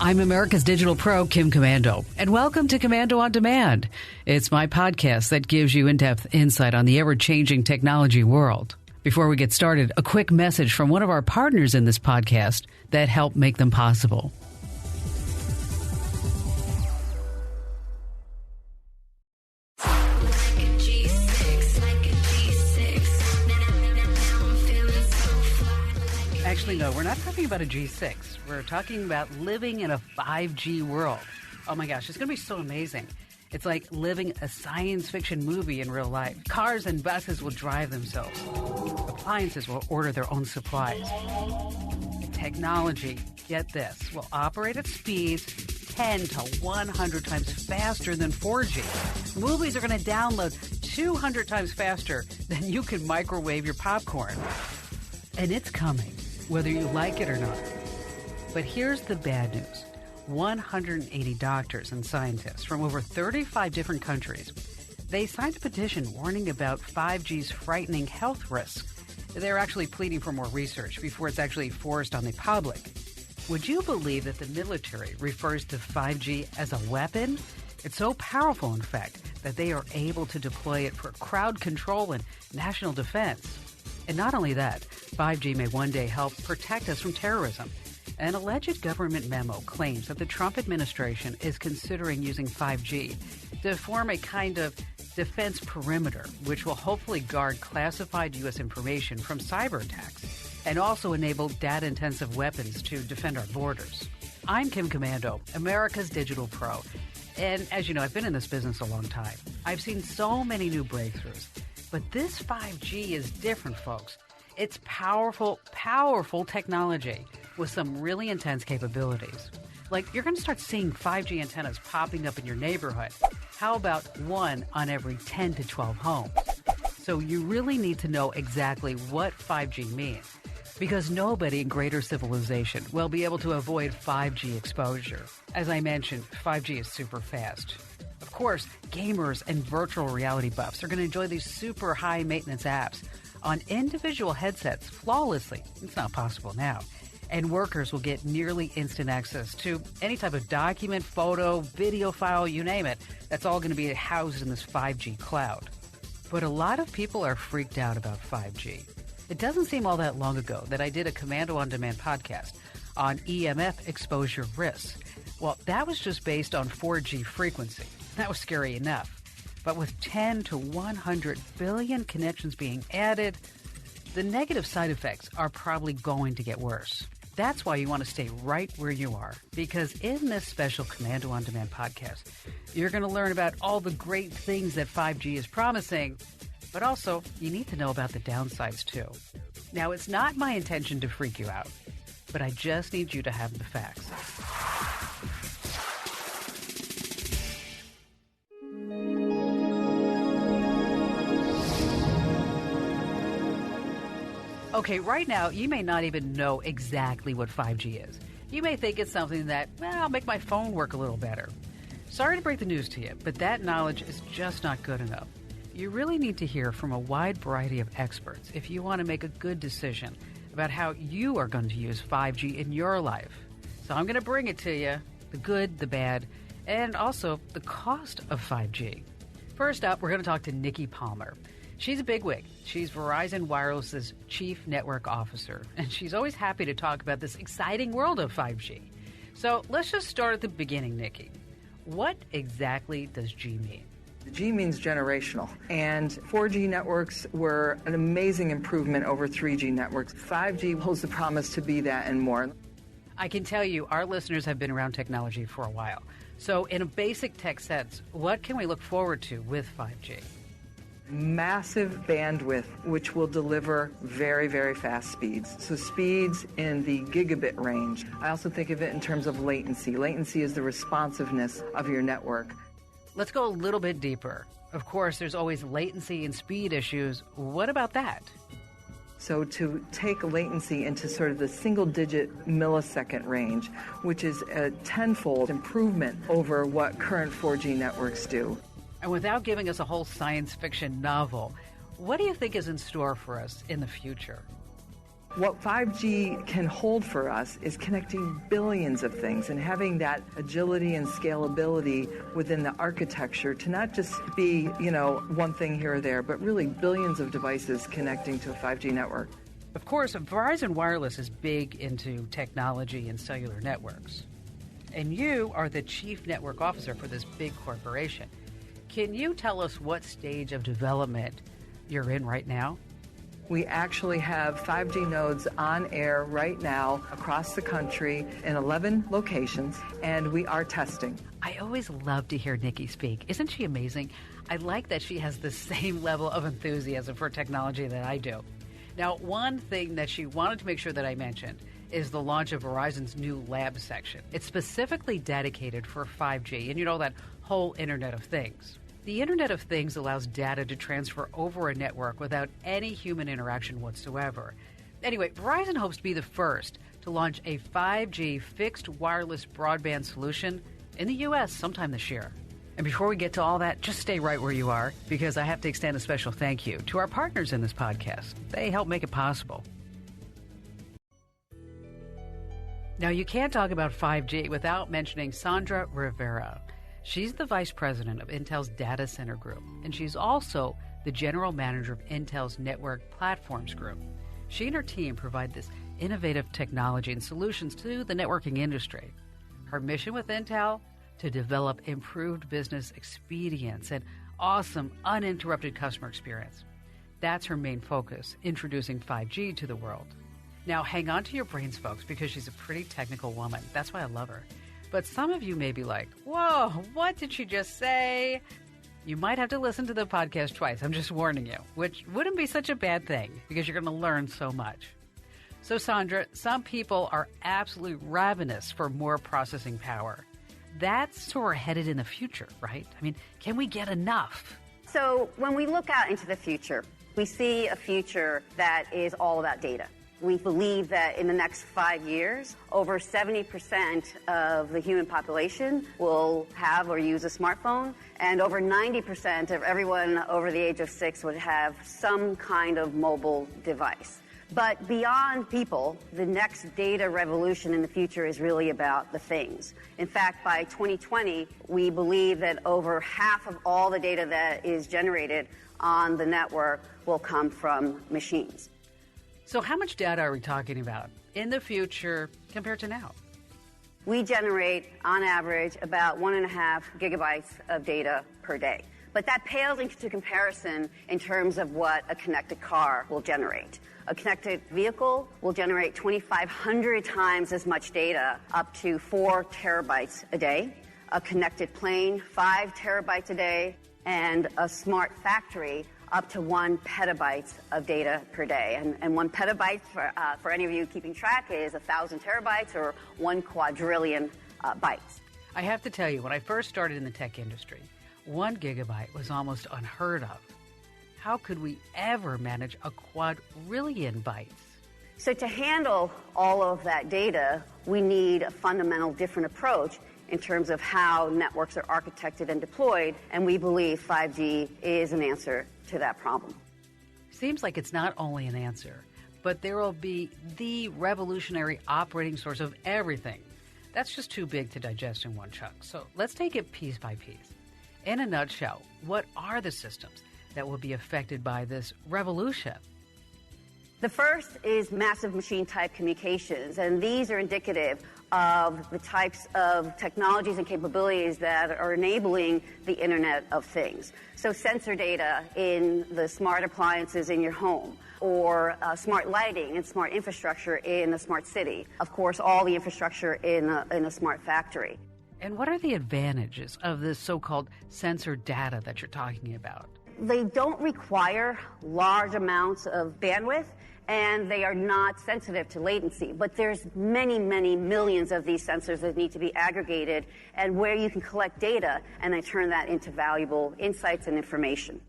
I'm America's Digital Pro, Kim Commando, and welcome to Commando on Demand. It's my podcast that gives you in-depth insight on the ever-changing technology world. Before we get started, a quick message from one of our partners in this podcast that help make them possible. Actually, no, we're not talking about a G6. We're talking about living in a 5G world. Oh my gosh, it's going to be so amazing. It's like living a science fiction movie in real life. Cars and buses will drive themselves. Appliances will order their own supplies. Technology, get this, will operate at speeds 10 to 100 times faster than 4G. Movies are going to download 200 times faster than you can microwave your popcorn. And it's coming, whether you like it or not. But here's the bad news. 180 doctors and scientists from over 35 different countries, they signed a petition warning about 5G's frightening health risks. They're actually pleading for more research before it's actually forced on the public. Would you believe that the military refers to 5G as a weapon? It's so powerful, in fact, that they are able to deploy it for crowd control and national defense. And not only that, 5G may one day help protect us from terrorism. An alleged government memo claims that the Trump administration is considering using 5G to form a kind of defense perimeter, which will hopefully guard classified U.S. information from cyber attacks and also enable data-intensive weapons to defend our borders. I'm Kim Commando, America's Digital Pro. And as you know, I've been in this business a long time. I've seen so many new breakthroughs. But this 5G is different, folks. It's powerful, powerful technology with some really intense capabilities. Like, you're going to start seeing 5G antennas popping up in your neighborhood. How about one on every 10 to 12 homes? So you really need to know exactly what 5G means, because nobody in greater civilization will be able to avoid 5G exposure. As I mentioned, 5G is super fast. Of course, gamers and virtual reality buffs are going to enjoy these super high-maintenance apps on individual headsets flawlessly. It's not possible now. And workers will get nearly instant access to any type of document, photo, video file, you name it. That's all going to be housed in this 5G cloud. But a lot of people are freaked out about 5G. It doesn't seem all that long ago that I did a Commando on Demand podcast on EMF exposure risks. Well, that was just based on 4G frequency. That was scary enough. But with 10 to 100 billion connections being added, the negative side effects are probably going to get worse. That's why you want to stay right where you are, because in this special Commando on Demand podcast, you're going to learn about all the great things that 5G is promising, but also you need to know about the downsides too. Now, it's not my intention to freak you out, but I just need you to have the facts. Okay, right now, you may not even know exactly what 5G is. You may think it's something that, I'll make my phone work a little better. Sorry to break the news to you, but that knowledge is just not good enough. You really need to hear from a wide variety of experts if you want to make a good decision about how you are going to use 5G in your life. So I'm going to bring it to you, the good, the bad, and also the cost of 5G. First up, we're going to talk to Nikki Palmer. She's a bigwig. She's Verizon Wireless's Chief Network Officer, and she's always happy to talk about this exciting world of 5G. So let's just start at the beginning, Nikki. What exactly does G mean? G means generational, and 4G networks were an amazing improvement over 3G networks. 5G holds the promise to be that and more. I can tell you, our listeners have been around technology for a while. So in a basic tech sense, what can we look forward to with 5G? Massive bandwidth, which will deliver very, very fast speeds. So speeds in the gigabit range. I also think of it in terms of latency. Latency is the responsiveness of your network. Let's go a little bit deeper. Of course, there's always latency and speed issues. What about that? So to take latency into sort of the single-digit millisecond range, which is a tenfold improvement over what current 4G networks do. And without giving us a whole science fiction novel, what do you think is in store for us in the future? What 5G can hold for us is connecting billions of things and having that agility and scalability within the architecture to not just be, one thing here or there, but really billions of devices connecting to a 5G network. Of course, Verizon Wireless is big into technology and cellular networks. And you are the chief network officer for this big corporation. Can you tell us what stage of development you're in right now? We actually have 5G nodes on air right now across the country in 11 locations, and we are testing. I always love to hear Nikki speak. Isn't she amazing? I like that she has the same level of enthusiasm for technology that I do. Now, one thing that she wanted to make sure that I mentioned is the launch of Verizon's new lab section. It's specifically dedicated for 5G and that whole Internet of Things. The Internet of Things allows data to transfer over a network without any human interaction whatsoever. Anyway, Verizon hopes to be the first to launch a 5G fixed wireless broadband solution in the U.S. sometime this year. And before we get to all that, just stay right where you are, because I have to extend a special thank you to our partners in this podcast. They help make it possible. Now, you can't talk about 5G without mentioning Sandra Rivera. She's the vice president of Intel's data center group, and she's also the general manager of Intel's network platforms group. She and her team provide this innovative technology and solutions to the networking industry. Her mission with Intel: to develop improved business expedience and awesome, uninterrupted customer experience. That's her main focus, introducing 5G to the world. Now, hang on to your brains, folks, because she's a pretty technical woman. That's why I love her. But some of you may be like, whoa, what did she just say? You might have to listen to the podcast twice. I'm just warning you, which wouldn't be such a bad thing because you're going to learn so much. So, Sandra, some people are absolutely ravenous for more processing power. That's where we're headed in the future, right? I mean, can we get enough? So when we look out into the future, we see a future that is all about data. We believe that in the next 5 years, over 70% of the human population will have or use a smartphone, and over 90% of everyone over the age of 6 would have some kind of mobile device. But beyond people, the next data revolution in the future is really about the things. In fact, by 2020, we believe that over half of all the data that is generated on the network will come from machines. So how much data are we talking about in the future compared to now? We generate, on average, about 1.5 gigabytes of data per day. But that pales into comparison in terms of what a connected car will generate. A connected vehicle will generate 2,500 times as much data, up to 4 terabytes a day. A connected plane, 5 terabytes a day. And a smart factory, up to 1 petabyte of data per day. And 1 petabyte, for any of you keeping track, is 1,000 terabytes or 1 quadrillion bytes. I have to tell you, when I first started in the tech industry, 1 gigabyte was almost unheard of. How could we ever manage a quadrillion bytes? So to handle all of that data, we need a fundamental different approach in terms of how networks are architected and deployed, and we believe 5G is an answer to that problem. Seems like it's not only an answer, but there will be the revolutionary operating source of everything. That's just too big to digest in one chunk. So let's take it piece by piece. In a nutshell, what are the systems that will be affected by this revolution? The first is massive machine-type communications, and these are indicative of the types of technologies and capabilities that are enabling the Internet of Things. So sensor data in the smart appliances in your home, or smart lighting and smart infrastructure in a smart city. Of course, all the infrastructure in a smart factory. And what are the advantages of this so-called sensor data that you're talking about? They don't require large amounts of bandwidth, and they are not sensitive to latency. But there's many, many millions of these sensors that need to be aggregated, and where you can collect data and then turn that into valuable insights and information.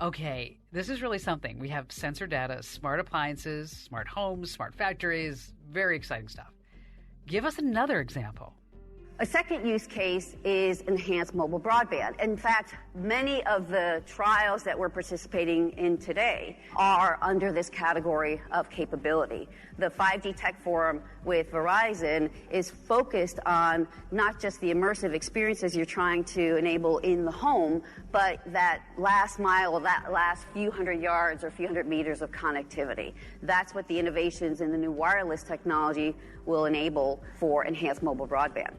Okay, this is really something. We have sensor data, smart appliances, smart homes, smart factories, very exciting stuff. Give us another example. A second use case is enhanced mobile broadband. In fact, many of the trials that we're participating in today are under this category of capability. The 5G Tech Forum with Verizon is focused on not just the immersive experiences you're trying to enable in the home, but that last mile, that last few hundred yards or few hundred meters of connectivity. That's what the innovations in the new wireless technology will enable for enhanced mobile broadband.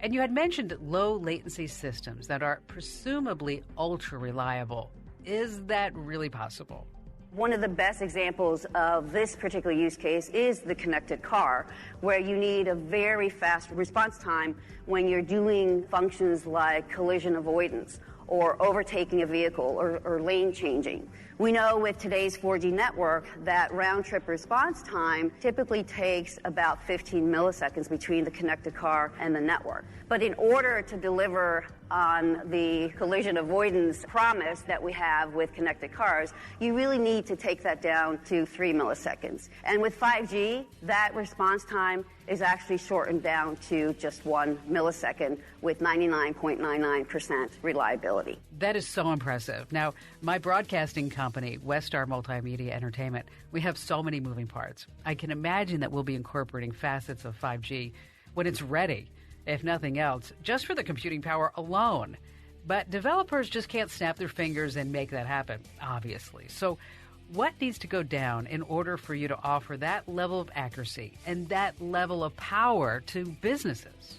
And you had mentioned low latency systems that are presumably ultra reliable. Is that really possible? One of the best examples of this particular use case is the connected car, where you need a very fast response time when you're doing functions like collision avoidance or overtaking a vehicle or lane changing. We know with today's 4G network that round-trip response time typically takes about 15 milliseconds between the connected car and the network. But in order to deliver on the collision avoidance promise that we have with connected cars, you really need to take that down to 3 milliseconds. And with 5G, that response time is actually shortened down to just 1 millisecond with 99.99% reliability. That is so impressive. Now, my broadcasting company, Westar Multimedia Entertainment, we have so many moving parts. I can imagine that we'll be incorporating facets of 5G when it's ready, if nothing else, just for the computing power alone. But developers just can't snap their fingers and make that happen, obviously. So what needs to go down in order for you to offer that level of accuracy and that level of power to businesses?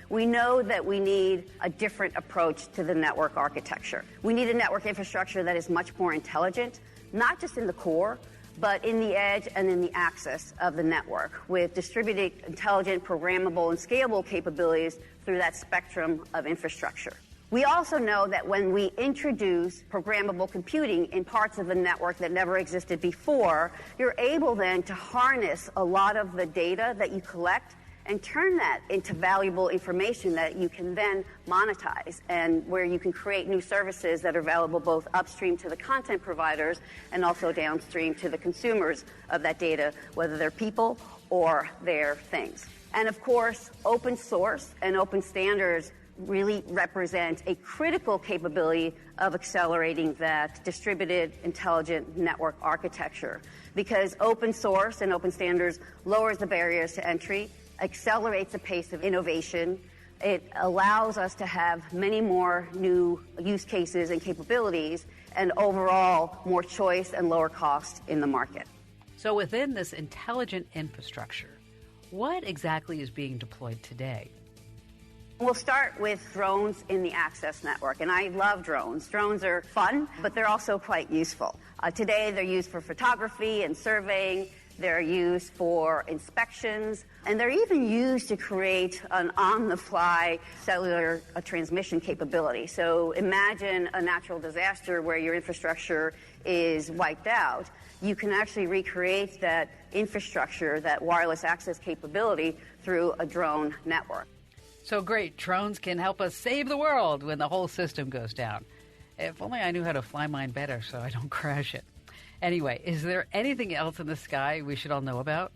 We know that we need a different approach to the network architecture. We need a network infrastructure that is much more intelligent, not just in the core, but in the edge and in the axis of the network, with distributed, intelligent, programmable, and scalable capabilities through that spectrum of infrastructure. We also know that when we introduce programmable computing in parts of the network that never existed before, you're able then to harness a lot of the data that you collect and turn that into valuable information that you can then monetize, and where you can create new services that are available both upstream to the content providers and also downstream to the consumers of that data, whether they're people or they're things. And of course, open source and open standards really represent a critical capability of accelerating that distributed intelligent network architecture, because open source and open standards lowers the barriers to entry, accelerates the pace of innovation. It allows us to have many more new use cases and capabilities, and overall more choice and lower cost in the market. So within this intelligent infrastructure, what exactly is being deployed today? We'll start with drones in the access network, and I love drones. Drones are fun, but they're also quite useful. Today, they're used for photography and surveying. They're used for inspections, and they're even used to create an on-the-fly cellular transmission capability. So imagine a natural disaster where your infrastructure is wiped out. You can actually recreate that infrastructure, that wireless access capability, through a drone network. So great, drones can help us save the world when the whole system goes down. If only I knew how to fly mine better so I don't crash it. Anyway, is there anything else in the sky we should all know about?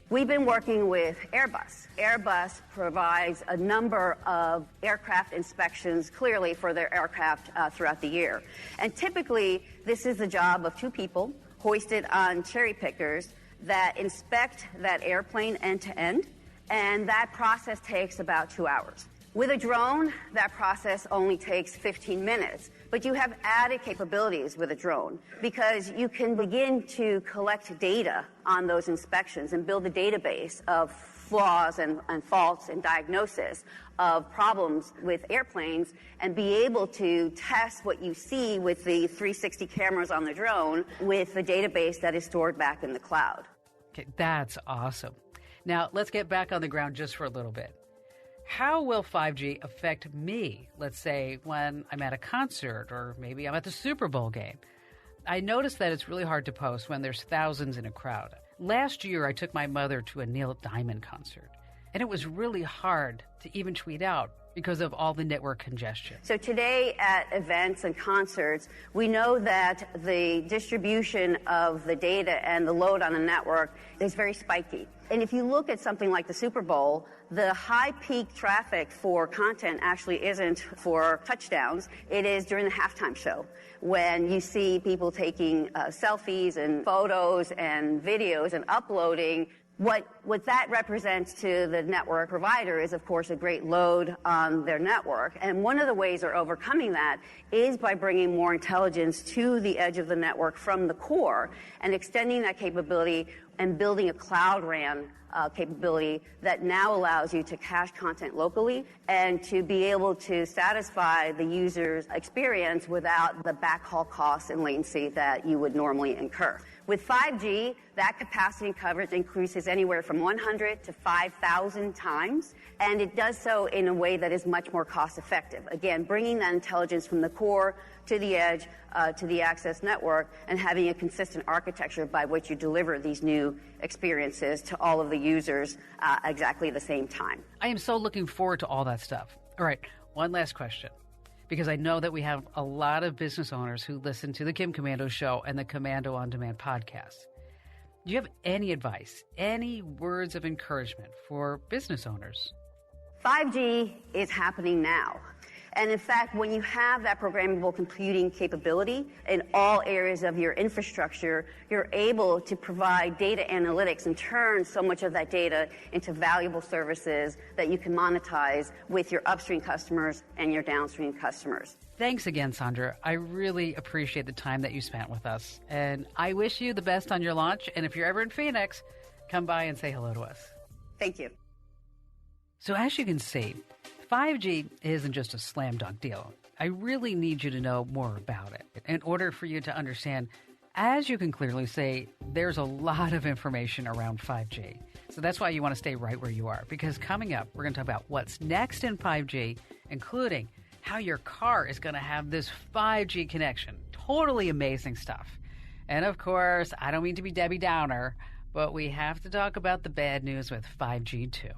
We've been working with Airbus. Airbus provides a number of aircraft inspections clearly for their aircraft throughout the year. And typically, this is the job of two people hoisted on cherry pickers that inspect that airplane end to end, and that process takes about 2 hours. With a drone, that process only takes 15 minutes, but you have added capabilities with a drone because you can begin to collect data on those inspections and build a database of flaws and faults and diagnosis of problems with airplanes, and be able to test what you see with the 360 cameras on the drone with the database that is stored back in the cloud. Okay, that's awesome. Now, let's get back on the ground just for a little bit. How will 5G affect me, let's say, when I'm at a concert or maybe I'm at the Super Bowl game? I noticed that it's really hard to post when there's thousands in a crowd. Last year, I took my mother to a Neil Diamond concert, and it was really hard to even tweet out, because of all the network congestion. So today at events and concerts, we know that the distribution of the data and the load on the network is very spiky. And if you look at something like the Super Bowl, the high peak traffic for content actually isn't for touchdowns. It is during the halftime show when you see people taking selfies and photos and videos and uploading. What that represents to the network provider is, of course, a great load on their network. And one of the ways they're overcoming that is by bringing more intelligence to the edge of the network from the core and extending that capability and building a Cloud RAN capability that now allows you to cache content locally and to be able to satisfy the user's experience without the backhaul costs and latency that you would normally incur. With 5G, that capacity and coverage increases anywhere from 100 to 5,000 times, and it does so in a way that is much more cost effective. Again, bringing that intelligence from the core to the edge, to the access network, and having a consistent architecture by which you deliver these new experiences to all of the users exactly at the same time. I am so looking forward to all that stuff. All right, one last question, because I know that we have a lot of business owners who listen to the Kim Komando Show and the Komando On Demand podcast. Do you have any advice, any words of encouragement for business owners? 5G is happening now. And in fact, when you have that programmable computing capability in all areas of your infrastructure, you're able to provide data analytics and turn so much of that data into valuable services that you can monetize with your upstream customers and your downstream customers. Thanks again, Sandra. I really appreciate the time that you spent with us. And I wish you the best on your launch. And if you're ever in Phoenix, come by and say hello to us. Thank you. So as you can see, 5G isn't just a slam dunk deal. I really need you to know more about it in order for you to understand. As you can clearly see, there's a lot of information around 5G. So that's why you want to stay right where you are, because coming up, we're going to talk about what's next in 5G, including how your car is going to have this 5G connection. Totally amazing stuff. And of course, I don't mean to be Debbie Downer, but we have to talk about the bad news with 5G too.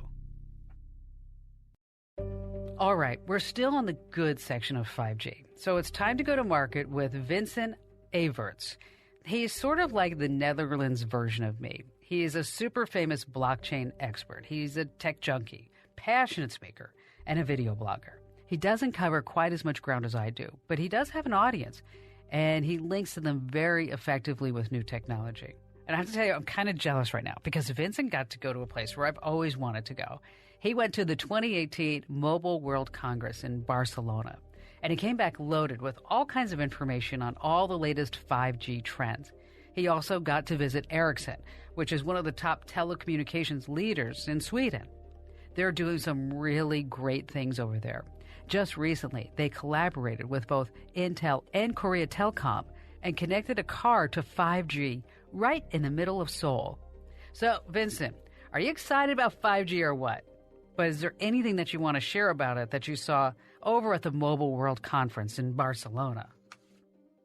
All right, we're still on the good section of 5G. So it's time to go to market with Vincent Everts. He's sort of like the Netherlands version of me. He is a super famous blockchain expert. He's a tech junkie, passionate speaker, and a video blogger. He doesn't cover quite as much ground as I do, but he does have an audience, and he links to them very effectively with new technology. And I have to tell you, I'm kind of jealous right now because Vincent got to go to a place where I've always wanted to go. He went to the 2018 Mobile World Congress in Barcelona, and he came back loaded with all kinds of information on all the latest 5G trends. He also got to visit Ericsson, which is one of the top telecommunications leaders in Sweden. They're doing some really great things over there. Just recently, they collaborated with both Intel and Korea Telecom and connected a car to 5G right in the middle of Seoul. So, Vincent, are you excited about 5G or what? But is there anything that you want to share about it that you saw over at the Mobile World Conference in Barcelona?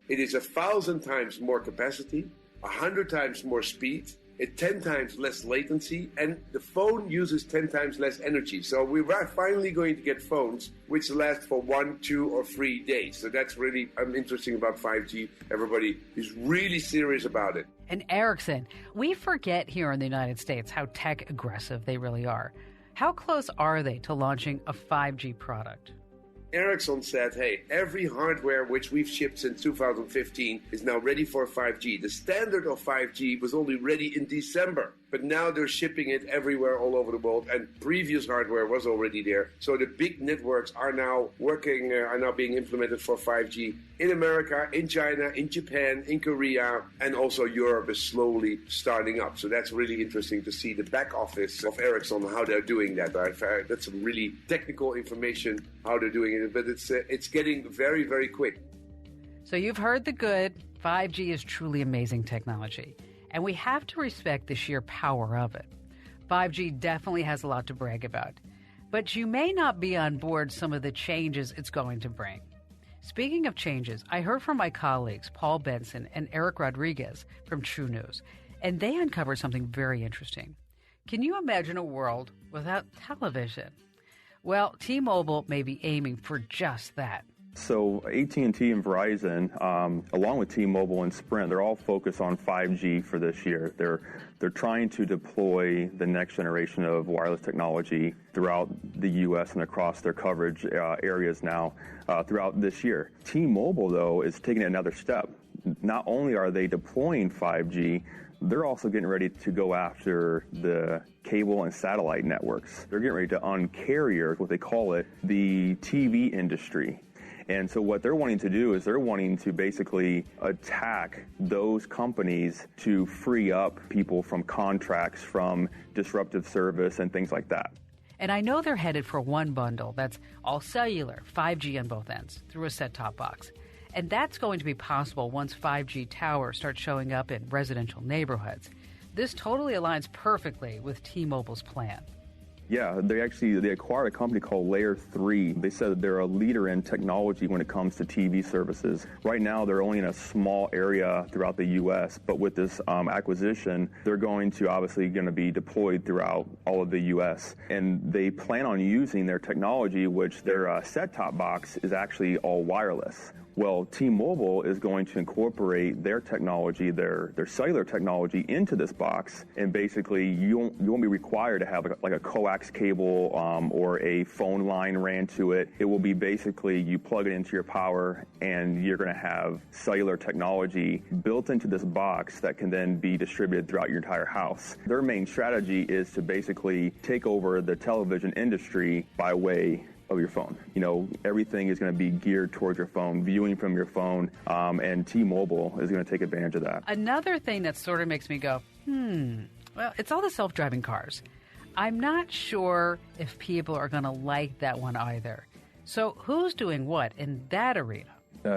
It is 1,000 times more capacity, 100 times more speed, 10 times less latency, and the phone uses 10 times less energy. So we are finally going to get phones which last for 1, 2, or 3 days. So that's really interesting about 5G. Everybody is really serious about it. And Ericsson, we forget here in the United States how tech aggressive they really are. How close are they to launching a 5G product? Ericsson said, hey, every hardware which we've shipped since 2015 is now ready for 5G. The standard of 5G was only ready in December, but now they're shipping it everywhere all over the world, and previous hardware was already there. So the big networks are now being implemented for 5G in America, in China, in Japan, in Korea, and also Europe is slowly starting up. So that's really interesting to see the back office of Ericsson, how they're doing that. That's some really technical information, how they're doing it, but it's getting very, very quick. So you've heard the good. 5G is truly amazing technology, and we have to respect the sheer power of it. 5G definitely has a lot to brag about, but you may not be on board some of the changes it's going to bring. Speaking of changes, I heard from my colleagues Paul Benson and Eric Rodriguez from True News, and they uncovered something very interesting. Can you imagine a world without television? Well, T-Mobile may be aiming for just that. So AT&T and Verizon, along with T-Mobile and Sprint, they're all focused on 5G for this year. They're trying to deploy the next generation of wireless technology throughout the U.S. and across their coverage areas now throughout this year. T-Mobile, though, is taking another step. Not only are they deploying 5G, they're also getting ready to go after the cable and satellite networks. They're getting ready to uncarrier, what they call it, the TV industry. And so what they're wanting to do is they're wanting to basically attack those companies to free up people from contracts, from disruptive service and things like that. And I know they're headed for one bundle that's all cellular, 5G on both ends, through a set-top box. And that's going to be possible once 5G towers start showing up in residential neighborhoods. This totally aligns perfectly with T-Mobile's plan. Yeah, they acquired a company called Layer 3. They said that they're a leader in technology when it comes to TV services. Right now, they're only in a small area throughout the U.S., but with this acquisition, they're going to be deployed throughout all of the U.S. And they plan on using their technology, which their set-top box is actually all wireless. Well, T-Mobile is going to incorporate their technology, their cellular technology into this box, and basically you won't be required to have like a coax cable or a phone line ran to it. It will be basically you plug it into your power and you're going to have cellular technology built into this box that can then be distributed throughout your entire house. Their main strategy is to basically take over the television industry by way of your phone. You know, everything is going to be geared towards your phone, viewing from your phone, and T-Mobile is going to take advantage of that. Another thing that sort of makes me go, well, it's all the self-driving cars. I'm not sure if people are going to like that one either. So who's doing what in that arena?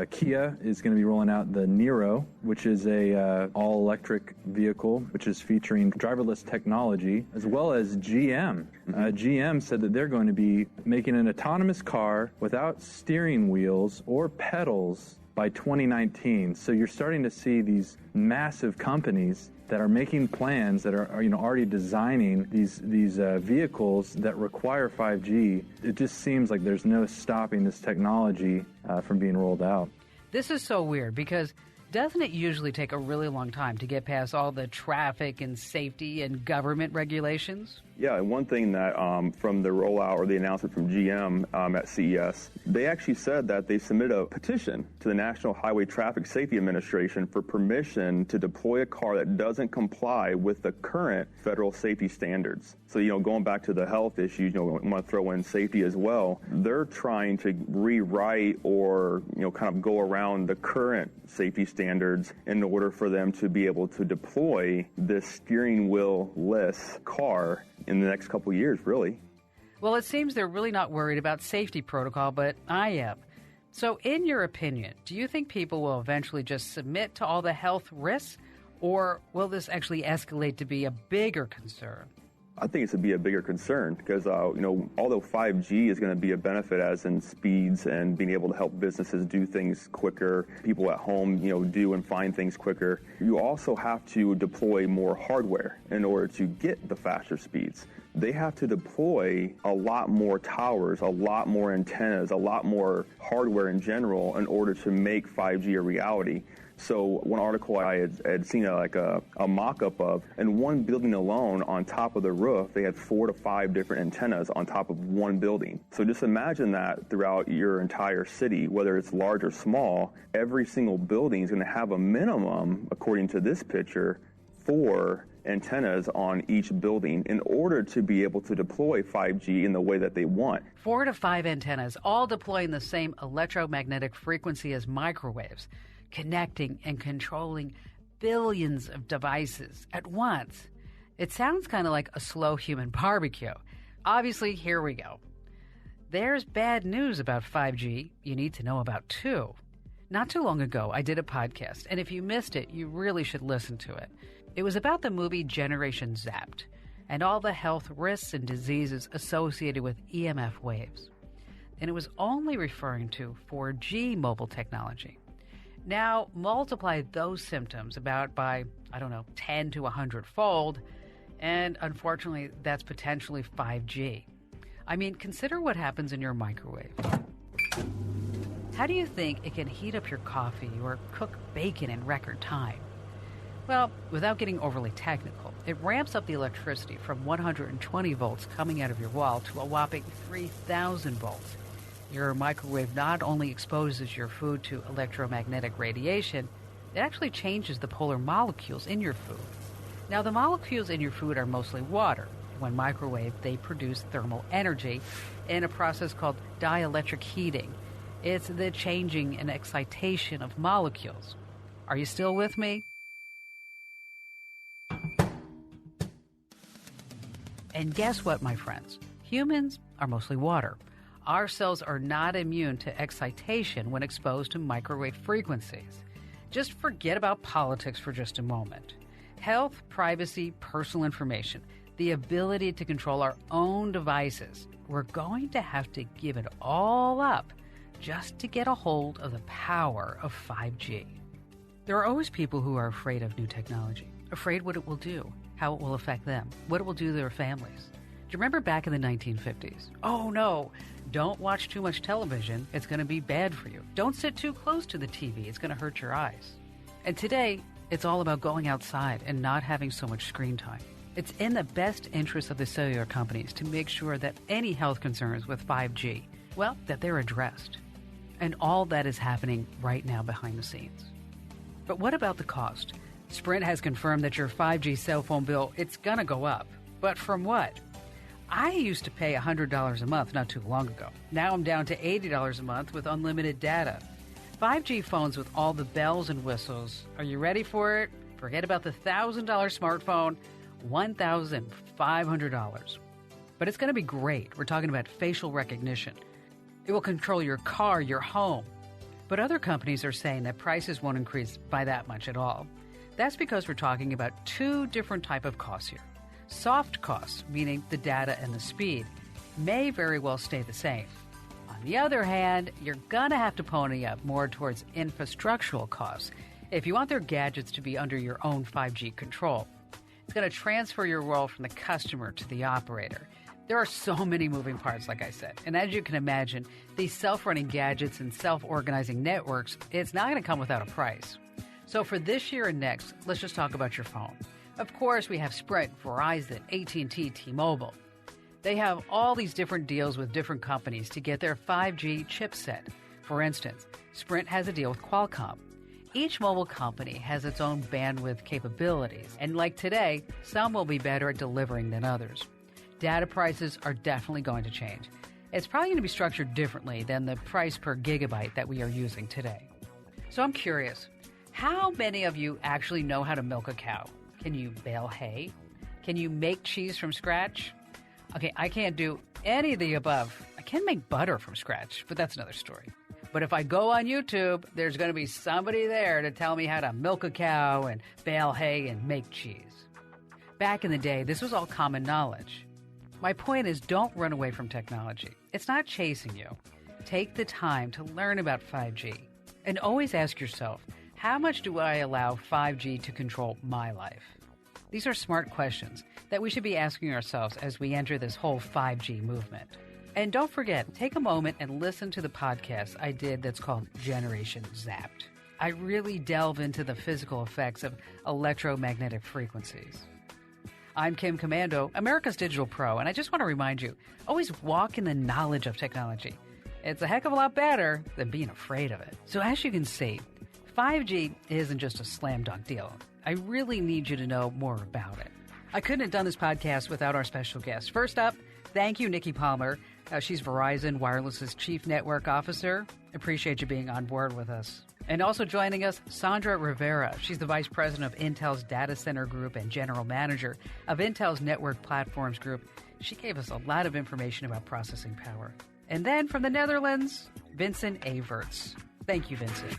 Kia is going to be rolling out the Niro, which is a all-electric vehicle, which is featuring driverless technology, as well as GM. GM said that they're going to be making an autonomous car without steering wheels or pedals by 2019. So you're starting to see these massive companies that are making plans, that are already designing these vehicles that require 5G. It just seems like there's no stopping this technology from being rolled out. This is so weird because doesn't it usually take a really long time to get past all the traffic and safety and government regulations? Yeah, and one thing that from the rollout or the announcement from GM at CES, they actually said that they submitted a petition to the National Highway Traffic Safety Administration for permission to deploy a car that doesn't comply with the current federal safety standards. So, going back to the health issues, we want to throw in safety as well. They're trying to rewrite or, kind of go around the current safety standards in order for them to be able to deploy this steering wheel-less car in the next couple of years, really. Well, it seems they're really not worried about safety protocol, but I am. So in your opinion, do you think people will eventually just submit to all the health risks, or will this actually escalate to be a bigger concern? I think it's to be a bigger concern because, although 5G is going to be a benefit as in speeds and being able to help businesses do things quicker, people at home, do and find things quicker, you also have to deploy more hardware in order to get the faster speeds. They have to deploy a lot more towers, a lot more antennas, a lot more hardware in general in order to make 5G a reality. So one article I had seen a mock-up of, in one building alone on top of the roof, they had 4 to 5 different antennas on top of one building. So just imagine that throughout your entire city, whether it's large or small, every single building is going to have a minimum, according to this picture, 4 antennas on each building in order to be able to deploy 5G in the way that they want. 4 to 5 antennas, all deploying the same electromagnetic frequency as microwaves, connecting and controlling billions of devices at once. It sounds kind of like a slow human barbecue. Obviously, here we go. There's bad news about 5G you need to know about too. Not too long ago, I did a podcast, and if you missed it, you really should listen to it. It was about the movie Generation Zapped and all the health risks and diseases associated with EMF waves. And it was only referring to 4G mobile technology. Now, multiply those symptoms by 10 to 100-fold, and unfortunately, that's potentially 5G. I mean, consider what happens in your microwave. How do you think it can heat up your coffee or cook bacon in record time? Well, without getting overly technical, it ramps up the electricity from 120 volts coming out of your wall to a whopping 3,000 volts. Your microwave not only exposes your food to electromagnetic radiation, it actually changes the polar molecules in your food. Now, the molecules in your food are mostly water. When microwaved, they produce thermal energy in a process called dielectric heating. It's the changing and excitation of molecules. Are you still with me? And guess what, my friends? Humans are mostly water. Our cells are not immune to excitation when exposed to microwave frequencies. Just forget about politics for just a moment. Health, privacy, personal information, the ability to control our own devices. We're going to have to give it all up just to get a hold of the power of 5G. There are always people who are afraid of new technology, afraid what it will do, how it will affect them, what it will do to their families. Do you remember back in the 1950s? Oh no, don't watch too much television. It's going to be bad for you. Don't sit too close to the TV. It's going to hurt your eyes. And today, it's all about going outside and not having so much screen time. It's in the best interest of the cellular companies to make sure that any health concerns with 5G, well, that they're addressed. And all that is happening right now behind the scenes. But what about the cost? Sprint has confirmed that your 5G cell phone bill, it's going to go up. But from what? I used to pay $100 a month not too long ago. Now I'm down to $80 a month with unlimited data. 5G phones with all the bells and whistles. Are you ready for it? Forget about the $1,000 smartphone, $1,500. But it's going to be great. We're talking about facial recognition. It will control your car, your home. But other companies are saying that prices won't increase by that much at all. That's because we're talking about two different types of costs here. Soft costs, meaning the data and the speed, may very well stay the same. On the other hand, you're going to have to pony up more towards infrastructural costs if you want their gadgets to be under your own 5G control. It's going to transfer your role from the customer to the operator. There are so many moving parts, like I said. And as you can imagine, these self-running gadgets and self-organizing networks, it's not going to come without a price. So for this year and next, let's just talk about your phone. Of course, we have Sprint, Verizon, AT&T, T-Mobile. They have all these different deals with different companies to get their 5G chipset. For instance, Sprint has a deal with Qualcomm. Each mobile company has its own bandwidth capabilities, and like today, some will be better at delivering than others. Data prices are definitely going to change. It's probably going to be structured differently than the price per gigabyte that we are using today. So I'm curious, how many of you actually know how to milk a cow? Can you bale hay? Can you make cheese from scratch? Okay, I can't do any of the above. I can make butter from scratch, but that's another story. But if I go on YouTube, there's going to be somebody there to tell me how to milk a cow and bale hay and make cheese. Back in the day, this was all common knowledge. My point is, don't run away from technology. It's not chasing you. Take the time to learn about 5G. And always ask yourself, how much do I allow 5G to control my life? These are smart questions that we should be asking ourselves as we enter this whole 5G movement. And don't forget, take a moment and listen to the podcast I did that's called Generation Zapped. I really delve into the physical effects of electromagnetic frequencies. I'm Kim Commando, America's Digital Pro, and I just want to remind you, always walk in the knowledge of technology. It's a heck of a lot better than being afraid of it. So as you can see, 5G isn't just a slam dunk deal. I really need you to know more about it. I couldn't have done this podcast without our special guest. First up, thank you, Nikki Palmer. She's Verizon Wireless's Chief Network Officer. Appreciate you being on board with us. And also joining us, Sandra Rivera. She's the Vice President of Intel's Data Center Group and General Manager of Intel's Network Platforms Group. She gave us a lot of information about processing power. And then from the Netherlands, Vincent Everts. Thank you, Vincent.